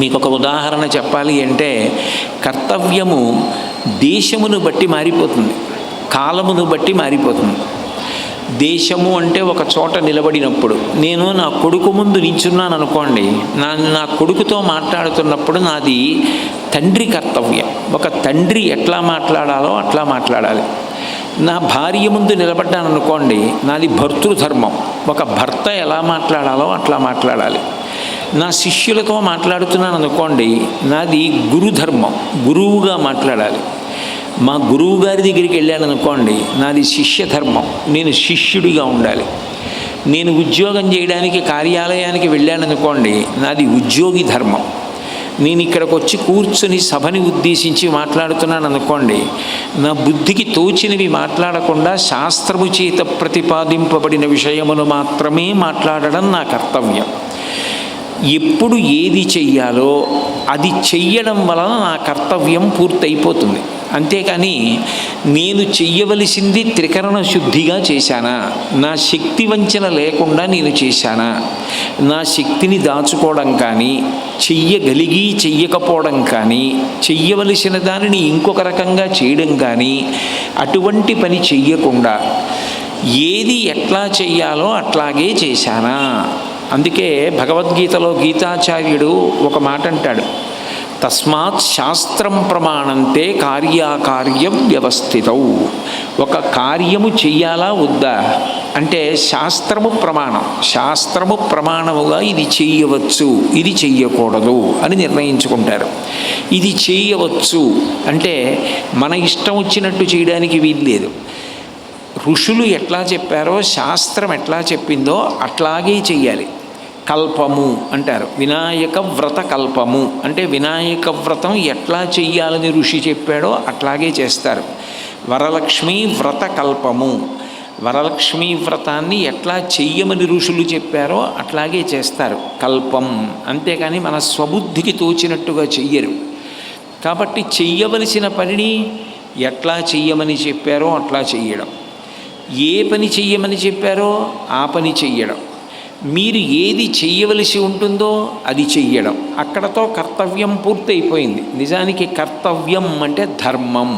మీకు ఒక ఉదాహరణ చెప్పాలి అంటే, కర్తవ్యము దేశమును బట్టి మారిపోతుంది, కాలమును బట్టి మారిపోతుంది. దేశము అంటే ఒక చోట నిలబడినప్పుడు, నేను నా కొడుకు ముందు నిల్చున్నాను అనుకోండి, నా కొడుకుతో మాట్లాడుతున్నప్పుడు నాది తండ్రి కర్తవ్యం. ఒక తండ్రి ఎట్లా మాట్లాడాలో అట్లా మాట్లాడాలి. నా భార్య ముందు నిలబడ్డాను అనుకోండి, నాది భర్తృధర్మం. ఒక భర్త ఎలా మాట్లాడాలో అట్లా మాట్లాడాలి. నా శిష్యులతో మాట్లాడుతున్నాను అనుకోండి, నాది గురుధర్మం, గురువుగా మాట్లాడాలి. మా గురువు గారి దగ్గరికి వెళ్ళాను అనుకోండి, నాది శిష్యధర్మం, నేను శిష్యుడిగా ఉండాలి. నేను ఉద్యోగం చేయడానికి కార్యాలయానికి వెళ్ళాను అనుకోండి, నాది ఉద్యోగి ధర్మం. నేను ఇక్కడికి వచ్చి కూర్చుని సభని ఉద్దేశించి మాట్లాడుతున్నాను అనుకోండి, నా బుద్ధికి తోచినవి మాట్లాడకుండా శాస్త్రము చేత ప్రతిపాదింపబడిన విషయమును మాత్రమే మాట్లాడడం నా కర్తవ్యం. ఎప్పుడు ఏది చెయ్యాలో అది చెయ్యడం వలన నా కర్తవ్యం పూర్తయిపోతుంది. అంతేకాని నేను చెయ్యవలసింది త్రికరణ శుద్ధిగా చేశానా, నా శక్తి వంచన లేకుండా నేను చేశానా, నా శక్తిని దాచుకోవడం కానీ, చెయ్యగలిగి చెయ్యకపోవడం కానీ, చెయ్యవలసిన దానిని ఇంకొక రకంగా చేయడం కానీ, అటువంటి పని చెయ్యకుండా ఏది ఎట్లా చెయ్యాలో అట్లాగే చేశానా. అందుకే భగవద్గీతలో గీతాచార్యుడు ఒక మాట అంటాడు, తస్మాత్ శాస్త్రం ప్రమాణంతే కార్యాకార్యం వ్యవస్థితౌ. ఒక కార్యము చెయ్యాలా వద్దా అంటే శాస్త్రము ప్రమాణం, శాస్త్రము ప్రమాణముగా ఇది చెయ్యవచ్చు, ఇది చెయ్యకూడదు అని నిర్ణయించుకుంటారు. ఇది చేయవచ్చు అంటే మన ఇష్టం వచ్చినట్టు చేయడానికి వీల్లేదు. ఋషులు ఎట్లా చెప్పారో, శాస్త్రం ఎట్లా చెప్పిందో అట్లాగే చెయ్యాలి. కల్పము అంటారు, వినాయక వ్రత కల్పము అంటే వినాయక వ్రతం ఎట్లా చెయ్యాలని ఋషి చెప్పాడో అట్లాగే చేస్తారు. వరలక్ష్మీ వ్రత కల్పము, వరలక్ష్మీ వ్రతాన్ని ఎట్లా చెయ్యమని ఋషులు చెప్పారో అట్లాగే చేస్తారు, కల్పం. అంతేకాని మన స్వబుద్ధికి తోచినట్టుగా చెయ్యరు. కాబట్టి చెయ్యవలసిన పనిని ఎట్లా చెయ్యమని చెప్పారో అట్లా చెయ్యడం, ఏ పని చెయ్యమని చెప్పారో ఆ పని చెయ్యడం, మీరు ఏది చెయ్యవలసి ఉంటుందో అది చెయ్యడం, అక్కడతో కర్తవ్యం పూర్తయిపోయింది. నిజానికి కర్తవ్యం అంటే ధర్మం.